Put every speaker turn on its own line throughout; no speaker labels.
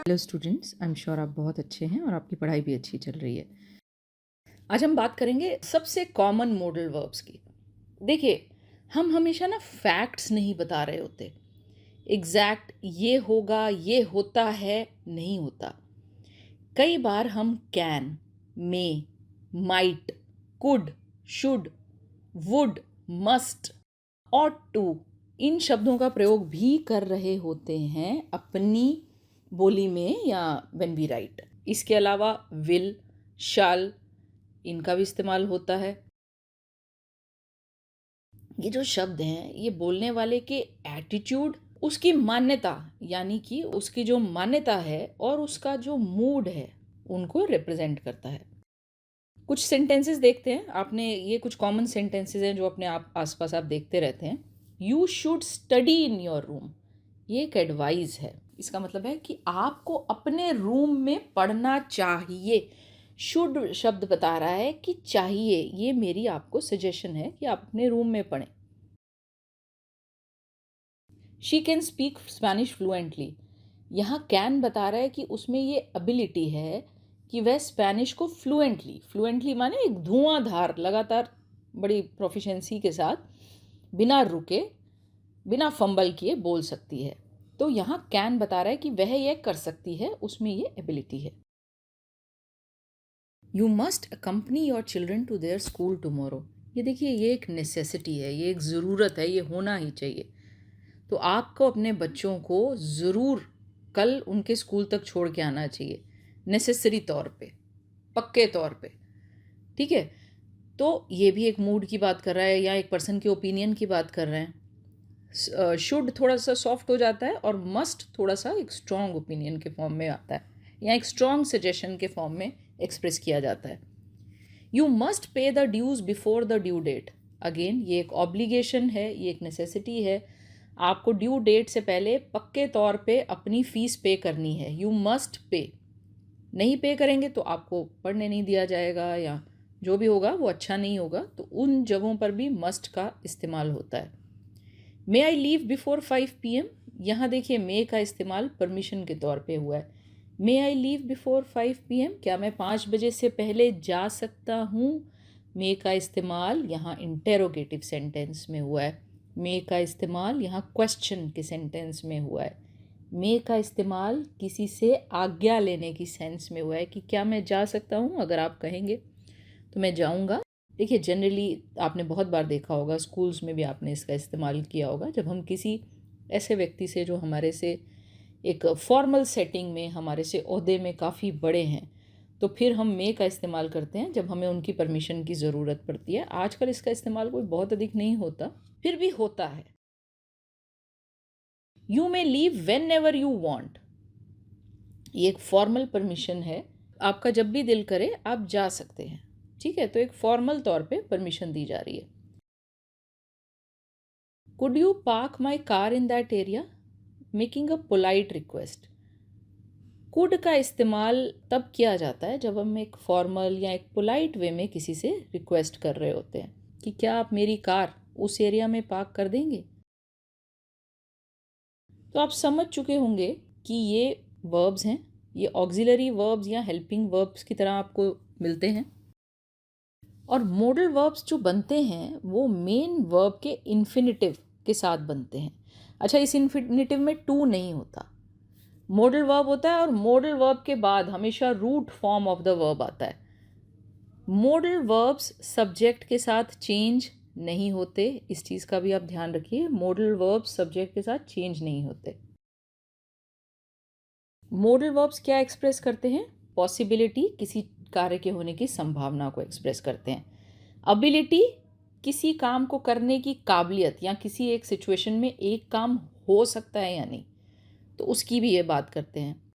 Hello students, I am sure आप बहुत अच्छे हैं और आपकी पढ़ाई भी अच्छी चल रही है। आज हम बात करेंगे सबसे कॉमन मॉडल वर्ब्स की। देखिए, हम हमेशा ना फैक्ट्स नहीं बता रहे होते। एग्जैक्ट ये होगा, ये होता है, नहीं होता। कई बार हम can, may, might, could, should, would, must, ought to इन शब्दों का प्रयोग भी कर रहे होते हैं अपनी बोली में या व्हेन वी राइट। इसके अलावा विल, शाल इनका भी इस्तेमाल होता है। ये जो शब्द हैं ये बोलने वाले के एटीट्यूड, उसकी मान्यता यानी कि उसकी जो मान्यता है और उसका जो मूड है उनको रिप्रेजेंट करता है। कुछ सेंटेंसेस देखते हैं। आपने ये कुछ कॉमन सेंटेंसेस हैं जो अपने आप आसपास आप देखते रहते हैं। You should study in your room, ये एक एडवाइस है। इसका मतलब है कि आपको अपने रूम में पढ़ना चाहिए। शुड शब्द बता रहा है कि चाहिए, ये मेरी आपको सजेशन है कि आप अपने रूम में पढ़ें। She can speak Spanish fluently, यहाँ कैन बता रहा है कि उसमें ये एबिलिटी है कि वह स्पेनिश को फ्लुएंटली माने एक धुआंधार लगातार बड़ी प्रोफिशेंसी के साथ बिना रुके बिना फंबल किए बोल सकती है। तो यहाँ कैन बता रहा है कि वह यह कर सकती है, उसमें ये एबिलिटी है। You must accompany your children to their school tomorrow, ये देखिए ये एक नेसेसिटी है, ये एक ज़रूरत है, ये होना ही चाहिए। तो आपको अपने बच्चों को ज़रूर कल उनके स्कूल तक छोड़ के आना चाहिए, नेसेसरी तौर पे, पक्के तौर पे। ठीक है, तो ये भी एक मूड की बात कर रहा है या एक पर्सन के ओपिनियन की बात कर रहे हैं। शुड थोड़ा सा सॉफ्ट हो जाता है और मस्ट थोड़ा सा एक स्ट्रॉन्ग ओपिनियन के फॉर्म में आता है या एक स्ट्रॉन्ग सजेशन के फॉर्म में एक्सप्रेस किया जाता है। You must pay the dues before the due date, again ये एक ऑब्लिगेशन है, ये एक नेसेसिटी है। आपको ड्यू डेट से पहले पक्के तौर पे अपनी फ़ीस पे करनी है। यू मस्ट पे, नहीं पे करेंगे तो आपको पढ़ने नहीं दिया जाएगा या जो भी होगा वो अच्छा नहीं होगा। तो उन जगहों पर भी मस्ट का इस्तेमाल होता है। May I leave before 5 PM, यहाँ देखिए मे का इस्तेमाल परमिशन के तौर पे हुआ है। May I leave before 5 PM, क्या मैं 5 बजे से पहले जा सकता हूँ। मे का इस्तेमाल यहाँ इंटेरोगेटिव सेंटेंस में हुआ है। मे का इस्तेमाल यहाँ क्वेश्चन के सेंटेंस में हुआ है। मे का इस्तेमाल किसी से आज्ञा लेने की सेंस में हुआ है कि क्या मैं जा सकता हूँ, अगर आप कहेंगे तो मैं जाऊँगा। देखिए जनरली आपने बहुत बार देखा होगा, स्कूल्स में भी आपने इसका इस्तेमाल किया होगा, जब हम किसी ऐसे व्यक्ति से जो हमारे से एक फॉर्मल सेटिंग में हमारे से ओहदे में काफ़ी बड़े हैं, तो फिर हम मे का इस्तेमाल करते हैं जब हमें उनकी परमिशन की ज़रूरत पड़ती है। आजकल इसका इस्तेमाल कोई बहुत अधिक नहीं होता, फिर भी होता है। You may leave when ever you want, ये एक फॉर्मल परमिशन है, आपका जब भी दिल करे आप जा सकते हैं। ठीक है, तो एक फॉर्मल तौर पे परमिशन दी जा रही है। Could you park my car in that area, making a polite request. Could का इस्तेमाल तब किया जाता है जब हम एक फॉर्मल या एक पोलाइट वे में किसी से रिक्वेस्ट कर रहे होते हैं कि क्या आप मेरी कार उस एरिया में पार्क कर देंगे। तो आप समझ चुके होंगे कि ये वर्ब्स हैं, ये ऑक्सिलरी वर्ब्स या हेल्पिंग वर्ब्स की तरह आपको मिलते हैं। और मॉडल वर्ब्स जो बनते हैं वो मेन वर्ब के इन्फिनिटिव के साथ बनते हैं। अच्छा, इस इन्फिनिटिव में टू नहीं होता, मॉडल वर्ब होता है और मॉडल वर्ब के बाद हमेशा root form of the verb आता है। मॉडल वर्ब्स सब्जेक्ट के साथ चेंज नहीं होते, इस चीज़ का भी आप ध्यान रखिए। मॉडल वर्ब्स सब्जेक्ट के साथ चेंज नहीं होते। मॉडल वर्ब्स क्या एक्सप्रेस करते हैं, पॉसिबिलिटी, किसी कार्य के होने की संभावना को एक्सप्रेस करते हैं। अबिलिटी, किसी काम को करने की काबिलियत या किसी एक सिचुएशन में एक काम हो सकता है या नहीं, तो उसकी भी ये बात करते हैं।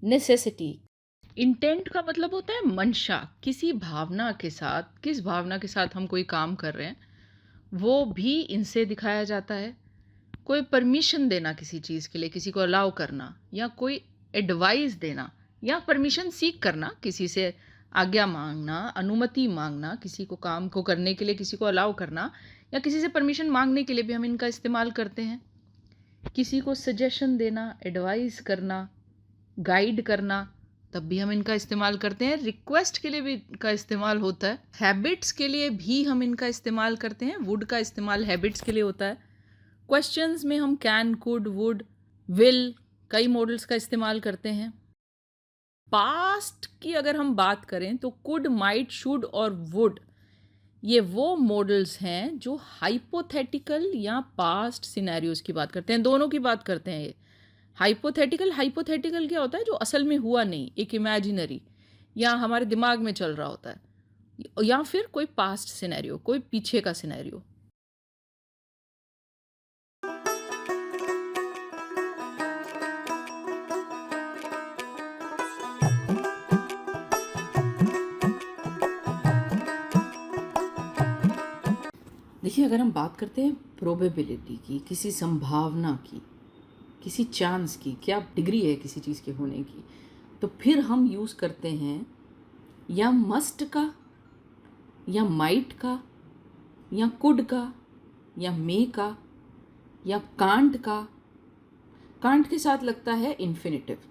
नेसेसिटी, इंटेंट का मतलब होता है मंशा, किसी भावना के साथ, किस भावना के साथ हम कोई काम कर रहे हैं वो भी इनसे दिखाया जाता है। कोई परमिशन देना किसी चीज़ के लिए, किसी को अलाउ करना या कोई एडवाइस देना या परमिशन सीख करना, किसी से आज्ञा मांगना, अनुमति मांगना, किसी को काम को करने के लिए किसी को अलाउ करना या किसी से परमिशन मांगने के लिए भी हम इनका इस्तेमाल करते हैं। किसी को सजेशन देना, एडवाइस करना, गाइड करना, तब भी हम इनका इस्तेमाल करते हैं। रिक्वेस्ट के लिए भी इनका इस्तेमाल होता है। हैबिट्स के लिए भी हम इनका इस्तेमाल करते हैं। वुड का इस्तेमाल हैबिट्स के लिए होता है। क्वेश्चंस में हम कैन, कुड, वुड, विल, कई मॉडल्स का इस्तेमाल करते हैं। पास्ट की अगर हम बात करें तो कुड, माइट, शुड और वुड, ये वो मॉडल्स हैं जो हाइपोथेटिकल या पास्ट सिनेरियोज की बात करते हैं। दोनों की बात करते हैं ये। हाइपोथेटिकल क्या होता है? जो असल में हुआ नहीं, एक इमेजिनरी या हमारे दिमाग में चल रहा होता है, या फिर कोई पास्ट सिनेरियो, कोई पीछे का सिनेरियो। देखिए, अगर हम बात करते हैं प्रोबेबिलिटी की, किसी संभावना की, किसी चांस की, क्या डिग्री है किसी चीज़ के होने की, तो फिर हम यूज़ करते हैं या मस्ट का, या माइट का, या कुड का, या मे का, या कांट का। कांट के साथ लगता है इन्फिनिटिव।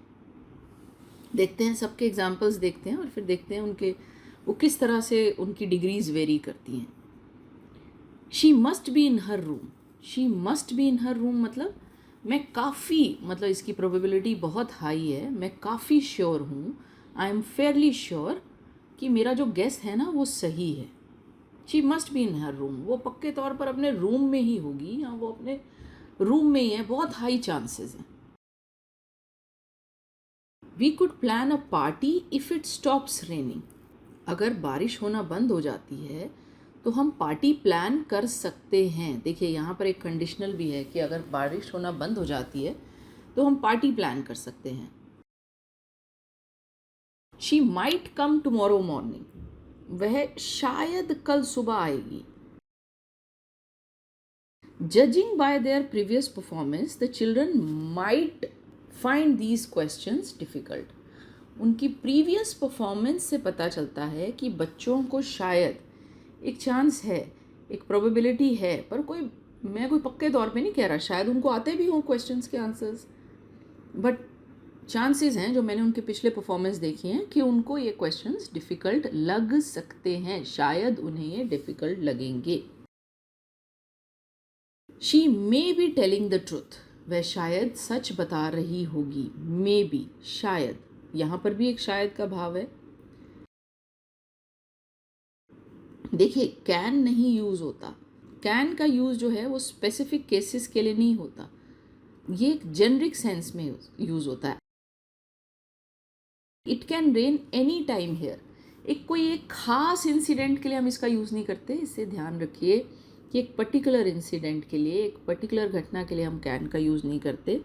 देखते हैं सबके एग्जाम्पल्स, देखते हैं और फिर देखते हैं उनके वो किस तरह से उनकी डिग्रीज वेरी करती हैं। She must be in her room. She must be in her room मतलब मैं काफ़ी, मतलब इसकी प्रोबेबिलिटी बहुत हाई है, मैं काफ़ी श्योर हूँ, आई एम फेयरली श्योर कि मेरा जो गेस है ना वो सही है। She must be in her room, वो पक्के तौर पर अपने रूम में ही होगी, या वो अपने रूम में ही है, बहुत हाई चांसेस हैं। We could plan a party if it stops raining. अगर बारिश होना बंद हो जाती है तो हम पार्टी प्लान कर सकते हैं। देखिए, यहाँ पर एक कंडीशनल भी है कि अगर बारिश होना बंद हो जाती है तो हम पार्टी प्लान कर सकते हैं। She might come tomorrow morning, वह शायद कल सुबह आएगी। Judging bye there previous performance the children might find these questions difficult. उनकी प्रीवियस परफॉर्मेंस से पता चलता है कि बच्चों को शायद एक चांस है, एक प्रोबेबिलिटी है, पर मैं कोई पक्के तौर पे नहीं कह रहा, शायद उनको आते भी हों क्वेश्चंस के आंसर्स, बट चांसेस हैं, जो मैंने उनके पिछले परफॉर्मेंस देखी हैं, कि उनको ये क्वेश्चंस डिफ़िकल्ट लग सकते हैं, शायद उन्हें ये डिफ़िकल्ट लगेंगे। She may be telling the truth, वह शायद सच बता रही होगी। मे बी, शायद, यहाँ पर भी एक शायद का भाव है। देखिए, कैन नहीं यूज़ होता। कैन का यूज़ जो है वो स्पेसिफिक केसेस के लिए नहीं होता, ये एक जेनरिक सेंस में यूज़ होता है। It can rain any time here, एक खास इंसिडेंट के लिए हम इसका यूज़ नहीं करते। इससे ध्यान रखिए कि एक पर्टिकुलर इंसिडेंट के लिए, एक पर्टिकुलर घटना के लिए हम कैन का यूज़ नहीं करते।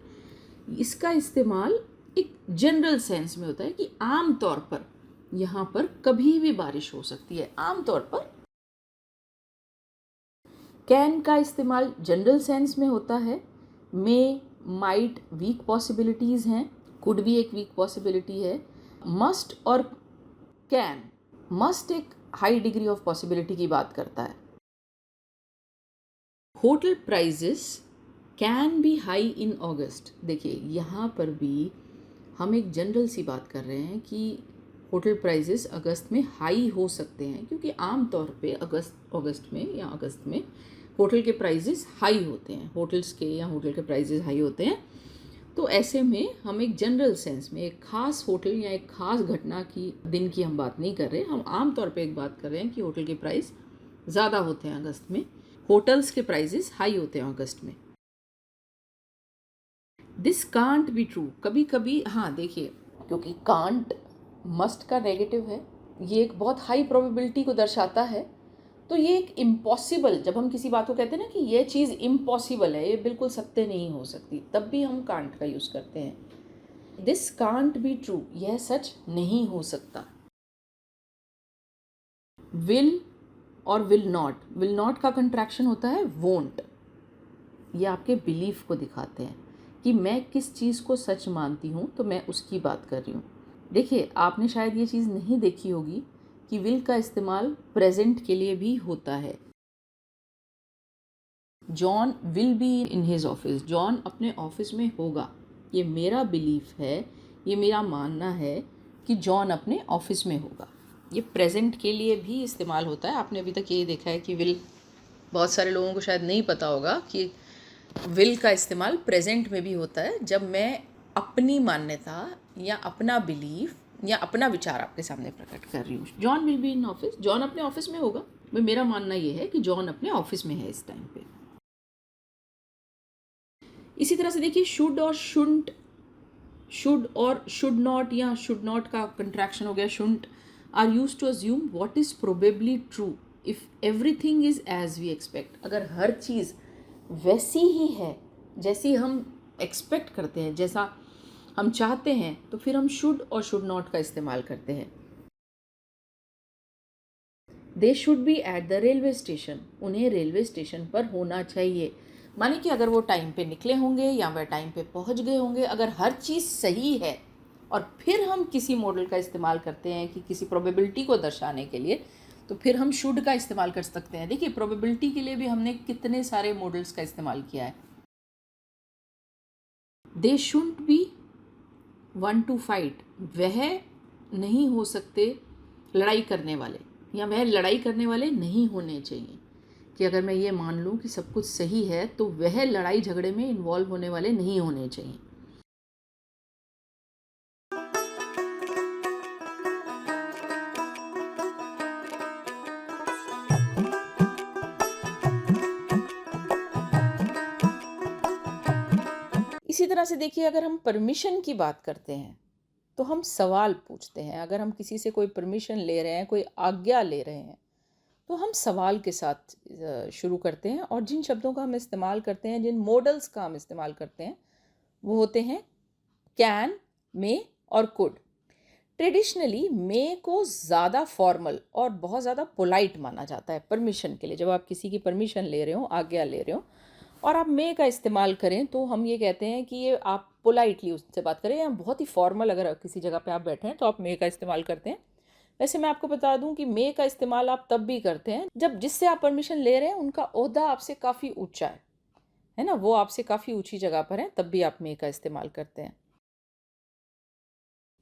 इसका इस्तेमाल एक जनरल सेंस में होता है कि आम तौर पर यहाँ पर कभी भी बारिश हो सकती है। आम तौर पर कैन का इस्तेमाल जनरल सेंस में होता है। मे, माइट वीक पॉसिबिलिटीज़ हैं, कुड भी एक वीक पॉसिबिलिटी है। मस्ट और कैन, मस्ट एक हाई डिग्री ऑफ पॉसिबिलिटी की बात करता है। Hotel prices can be high in August. देखिए, यहाँ पर भी हम एक जनरल सी बात कर रहे हैं कि होटल प्राइजेस अगस्त में हाई हो सकते हैं, क्योंकि आम तौर पे अगस्त में या अगस्त में होटल के प्राइजेस हाई होते हैं, होटल्स के या होटल के प्राइजेस हाई होते हैं। तो ऐसे में हम एक जनरल सेंस में एक खास होटल या एक खास घटना की, दिन की हम बात नहीं कर रहे, हम आम तौर पे एक बात कर रहे हैं कि होटल के प्राइस ज़्यादा होते हैं अगस्त में, होटल्स के प्राइजेस हाई होते हैं अगस्त में। दिस कांट बी ट्रू, कभी कभी, हाँ देखिए, क्योंकि कांट मस्ट का नेगेटिव है, ये एक बहुत हाई प्रोबेबिलिटी को दर्शाता है, तो ये एक इम्पॉसिबल, जब हम किसी बात को कहते हैं ना कि ये चीज़ इम्पॉसिबल है, ये बिल्कुल सत्य नहीं हो सकती, तब भी हम कांट का यूज़ करते हैं। दिस कांट बी ट्रू, यह सच नहीं हो सकता। विल और विल नॉट का कंट्रैक्शन होता है वोंट। ये आपके बिलीफ को दिखाते हैं कि मैं किस चीज़ को सच मानती हूँ, तो मैं उसकी बात कर रही हूँ। देखिए, आपने शायद ये चीज़ नहीं देखी होगी कि विल का इस्तेमाल प्रेजेंट के लिए भी होता है। John will be in his office, John अपने ऑफिस में होगा, ये मेरा बिलीफ है, ये मेरा मानना है कि जॉन अपने ऑफिस में होगा। ये प्रेजेंट के लिए भी इस्तेमाल होता है। आपने अभी तक यही देखा है कि विल, बहुत सारे लोगों को शायद नहीं पता होगा कि विल का इस्तेमाल प्रेजेंट में भी होता है, जब मैं अपनी मान्यता या अपना बिलीफ या अपना विचार आपके सामने प्रकट कर रही हूँ। John will be in office, John अपने ऑफिस में होगा। मेरा मानना ये है कि जॉन अपने ऑफिस में है इस टाइम पे। इसी तरह से देखिए, शुड और शुडंट, शुड और शुड नॉट या शुड नॉट का कंट्रैक्शन हो गया shouldn't, are used to assume what is probably true if everything is as we expect. अगर हर चीज़ वैसी ही है जैसी हम एक्सपेक्ट करते हैं, जैसा हम चाहते हैं, तो फिर हम शुड और शुड नॉट का इस्तेमाल करते हैं। They should be at the railway station, उन्हें रेलवे स्टेशन पर होना चाहिए। माने कि अगर वो टाइम पे निकले होंगे या वह टाइम पे पहुंच गए होंगे, अगर हर चीज़ सही है और फिर हम किसी मॉडल का इस्तेमाल करते हैं कि किसी प्रोबेबिलिटी को दर्शाने के लिए, तो फिर हम शुड का इस्तेमाल कर सकते हैं। देखिए, प्रोबेबिलिटी के लिए भी हमने कितने सारे मॉडल्स का इस्तेमाल किया है। They should be one two fight, वह नहीं हो सकते लड़ाई करने वाले, या वह लड़ाई करने वाले नहीं होने चाहिए। कि अगर मैं ये मान लूँ कि सब कुछ सही है, तो वह लड़ाई झगड़े में इन्वॉल्व होने वाले नहीं होने चाहिए। इसी तरह से देखिए, अगर हम परमिशन की बात करते हैं तो हम सवाल पूछते हैं। अगर हम किसी से कोई परमिशन ले रहे हैं, कोई आज्ञा ले रहे हैं, तो हम सवाल के साथ शुरू करते हैं। और जिन शब्दों का हम इस्तेमाल करते हैं, जिन मॉडल्स का हम इस्तेमाल करते हैं, वो होते हैं कैन, मे और कुड। ट्रेडिशनली मे को ज़्यादा फॉर्मल और बहुत ज़्यादा पोलाइट माना जाता है परमिशन के लिए। जब आप किसी की परमिशन ले रहे हो, आज्ञा ले रहे हो, और आप मे का इस्तेमाल करें, तो हम ये कहते हैं कि ये आप पोलाइटली उससे बात करें, या बहुत ही फॉर्मल अगर किसी जगह पे आप बैठे हैं तो आप मे का इस्तेमाल करते हैं। वैसे मैं आपको बता दूं कि मे का इस्तेमाल आप तब भी करते हैं जब जिससे आप परमिशन ले रहे हैं उनका ओहदा आपसे काफ़ी ऊंचा है ना, वो आपसे काफ़ी ऊंची जगह पर है, तब भी आप मे का इस्तेमाल करते हैं।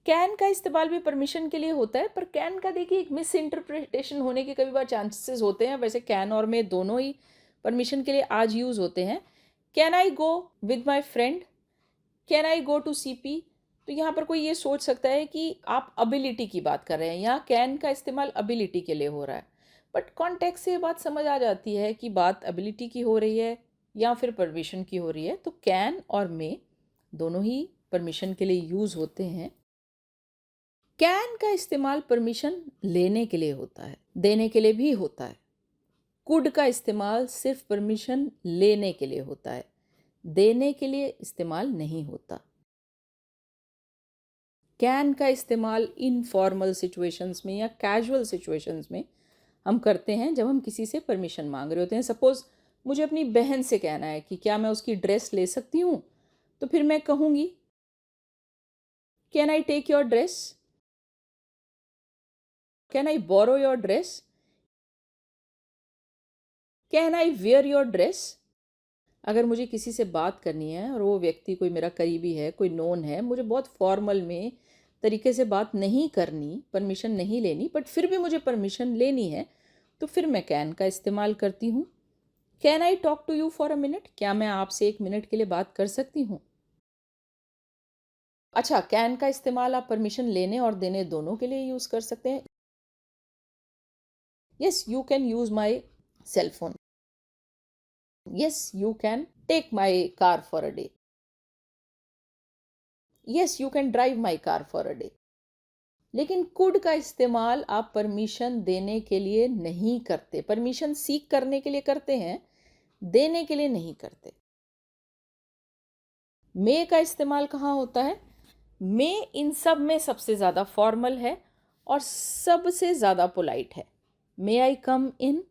कैन का इस्तेमाल भी परमिशन के लिए होता है, पर कैन का देखिए एक मिस इंटरप्रिटेशन होने के कई बार चांसेस होते हैं। वैसे कैन और मे दोनों ही परमिशन के लिए आज यूज़ होते हैं। Can I go with my friend, can I go to CP. तो यहाँ पर कोई ये सोच सकता है कि आप अबिलिटी की बात कर रहे हैं, यहाँ कैन का इस्तेमाल अबिलिटी के लिए हो रहा है। बट कॉन्टेक्स्ट से ये बात समझ आ जाती है कि बात अबिलिटी की हो रही है या फिर परमिशन की हो रही है। तो कैन और मे दोनों ही परमिशन के लिए यूज़ होते हैं। कैन का इस्तेमाल परमिशन लेने के लिए होता है, देने के लिए भी होता है। कुड का इस्तेमाल सिर्फ परमिशन लेने के लिए होता है, देने के लिए इस्तेमाल नहीं होता। कैन का इस्तेमाल इनफॉर्मल सिचुएशंस में या कैजुअल सिचुएशंस में हम करते हैं, जब हम किसी से परमिशन मांग रहे होते हैं। सपोज मुझे अपनी बहन से कहना है कि क्या मैं उसकी ड्रेस ले सकती हूँ, तो फिर मैं कहूँगी can I take your dress, can I borrow your dress, can I wear your dress. अगर मुझे किसी से बात करनी है और वो व्यक्ति कोई मेरा करीबी है, कोई नोन है, मुझे बहुत फॉर्मल में तरीके से बात नहीं करनी, परमिशन नहीं लेनी, बट फिर भी मुझे परमिशन लेनी है, तो फिर मैं कैन का इस्तेमाल करती हूँ। Can I talk to you for a minute, क्या मैं आपसे 1 मिनट के लिए बात कर सकती हूँ। अच्छा, कैन का इस्तेमाल आप परमिशन लेने और देने दोनों के लिए यूज़ कर सकते हैं। Yes, you can use my cell phone, yes you can take my car for a day, yes you can drive my car for a day। लेकिन कुड का इस्तेमाल आप परमिशन देने के लिए नहीं करते, परमिशन सीख करने के लिए करते हैं, देने के लिए नहीं करते। मे का इस्तेमाल कहाँ होता है? मे इन सब में सबसे ज़्यादा फॉर्मल है और सबसे ज़्यादा पोलाइट है। May I come in,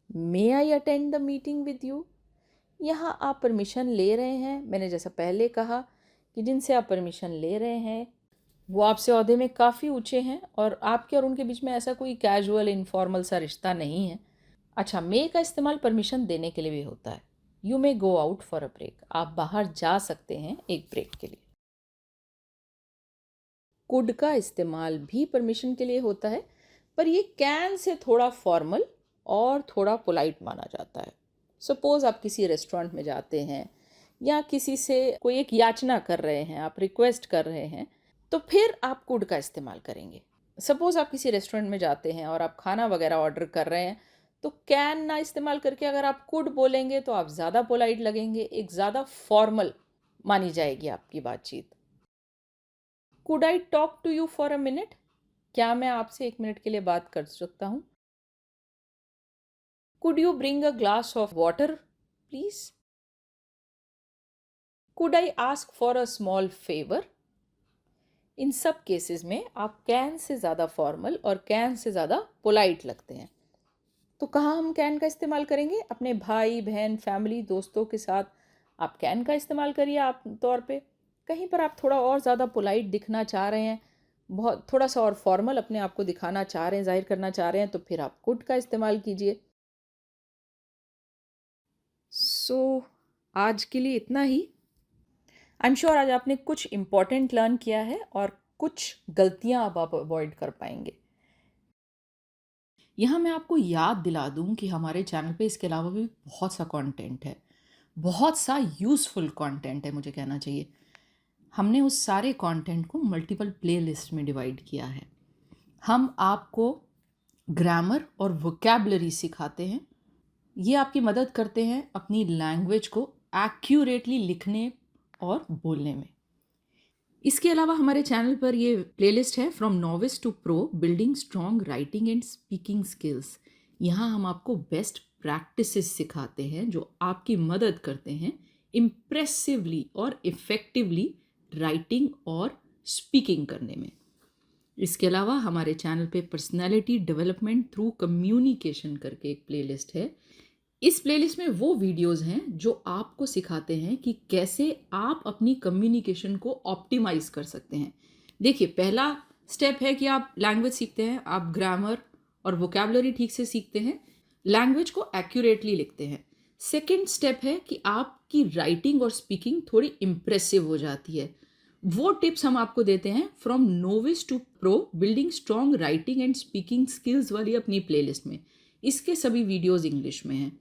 may I attend the meeting with you. यहाँ आप परमिशन ले रहे हैं, मैंने जैसा पहले कहा कि जिनसे आप परमिशन ले रहे हैं वो आपसे ओहदे में काफ़ी ऊंचे हैं और आपके और उनके बीच में ऐसा कोई कैजुअल इनफॉर्मल सा रिश्ता नहीं है। अच्छा, मे का इस्तेमाल परमिशन देने के लिए भी होता है। You may go out for a break. आप बाहर जा सकते हैं एक ब्रेक के लिए। कुड का इस्तेमाल भी परमिशन के लिए होता है, पर ये कैन से थोड़ा फॉर्मल और थोड़ा पोलाइट माना जाता है। सपोज आप किसी रेस्टोरेंट में जाते हैं या किसी से कोई एक याचना कर रहे हैं, आप रिक्वेस्ट कर रहे हैं, तो फिर आप कुड का इस्तेमाल करेंगे। सपोज आप किसी रेस्टोरेंट में जाते हैं और आप खाना वगैरह ऑर्डर कर रहे हैं, तो कैन ना इस्तेमाल करके अगर आप कुड बोलेंगे तो आप ज़्यादा पोलाइट लगेंगे, एक ज़्यादा फॉर्मल मानी जाएगी आपकी बातचीत। Could I talk to you for a minute? क्या मैं आपसे 1 मिनट के लिए बात कर सकता हूँ? Could you bring a glass of water please? Could I ask for a small favour? इन सब केसेस में आप कैन से ज़्यादा फॉर्मल और कैन से ज़्यादा पोलाइट लगते हैं। तो कहाँ हम कैन का इस्तेमाल करेंगे? अपने भाई बहन फैमिली दोस्तों के साथ आप कैन का इस्तेमाल करिए। आप तौर पे कहीं पर आप थोड़ा और ज़्यादा पोलाइट दिखना चाह रहे हैं, बहुत थोड़ा सा और फॉर्मल अपने आप को दिखाना चाह रहे हैं, जाहिर करना चाह रहे हैं, तो फिर आप कुड का इस्तेमाल कीजिए। सो आज के लिए इतना ही। आई एम श्योर आज आपने कुछ इम्पॉर्टेंट लर्न किया है और कुछ गलतियां अब आप अवॉइड कर पाएंगे। यहाँ मैं आपको याद दिला दूँ कि हमारे चैनल पे इसके अलावा भी बहुत सा कंटेंट है, बहुत सा यूज़फुल कंटेंट है मुझे कहना चाहिए। हमने उस सारे कंटेंट को मल्टीपल प्लेलिस्ट में डिवाइड किया है। हम आपको ग्रामर और वोकैबलरी सिखाते हैं। ये आपकी मदद करते हैं अपनी लैंग्वेज को एक्यूरेटली लिखने और बोलने में। इसके अलावा हमारे चैनल पर ये प्लेलिस्ट है from novice to pro building strong writing and speaking skills. यहाँ हम आपको बेस्ट प्रैक्टिसेस सिखाते हैं जो आपकी मदद करते हैं इम्प्रेसिवली और इफ़ेक्टिवली राइटिंग और स्पीकिंग करने में। इसके अलावा हमारे चैनल पे पर्सनैलिटी डेवलपमेंट थ्रू कम्युनिकेशन करके एक प्लेलिस्ट है। इस प्लेलिस्ट में वो वीडियोस हैं जो आपको सिखाते हैं कि कैसे आप अपनी कम्युनिकेशन को ऑप्टिमाइज कर सकते हैं। देखिए, पहला स्टेप है कि आप लैंग्वेज सीखते हैं, आप ग्रामर और वोकैबुलरी ठीक से सीखते हैं, लैंग्वेज को एक्यूरेटली लिखते हैं। सेकेंड स्टेप है कि आपकी राइटिंग और स्पीकिंग थोड़ी इम्प्रेसिव हो जाती है। वो टिप्स हम आपको देते हैं from novice to pro building strong writing and speaking skills वाली अपनी प्लेलिस्ट में। इसके सभी वीडियोस इंग्लिश में हैं।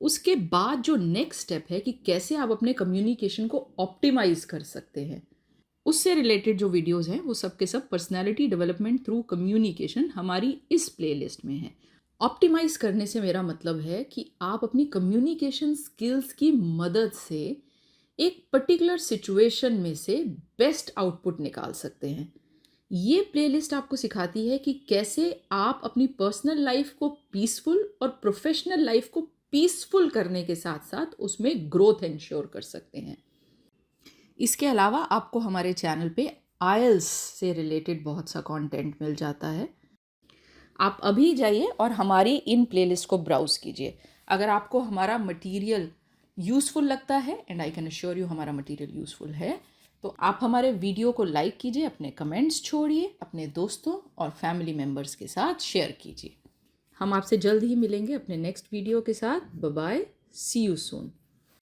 उसके बाद जो नेक्स्ट स्टेप है कि कैसे आप अपने कम्युनिकेशन को ऑप्टिमाइज कर सकते हैं, उससे रिलेटेड जो वीडियोस हैं वो सब के सब पर्सनालिटी डेवलपमेंट थ्रू कम्युनिकेशन हमारी इस प्लेलिस्ट में है। ऑप्टिमाइज करने से मेरा मतलब है कि आप अपनी कम्युनिकेशन स्किल्स की मदद से एक पर्टिकुलर सिचुएशन में से बेस्ट आउटपुट निकाल सकते हैं। ये प्लेलिस्ट आपको सिखाती है कि कैसे आप अपनी पर्सनल लाइफ को पीसफुल और प्रोफेशनल लाइफ को पीसफुल करने के साथ साथ उसमें ग्रोथ इंश्योर कर सकते हैं। इसके अलावा आपको हमारे चैनल पे आईएलटीएस से रिलेटेड बहुत सा कंटेंट मिल जाता है। आप अभी जाइए और हमारी इन प्लेलिस्ट को ब्राउज कीजिए। अगर आपको हमारा मटेरियल यूज़फुल लगता है, and I can assure you हमारा मटेरियल यूज़फुल है, तो आप हमारे वीडियो को लाइक कीजिए, अपने कमेंट्स छोड़िए, अपने दोस्तों और फैमिली मेम्बर्स के साथ शेयर कीजिए। हम आपसे जल्द ही मिलेंगे अपने नेक्स्ट वीडियो के साथ। Bye bye, see you soon.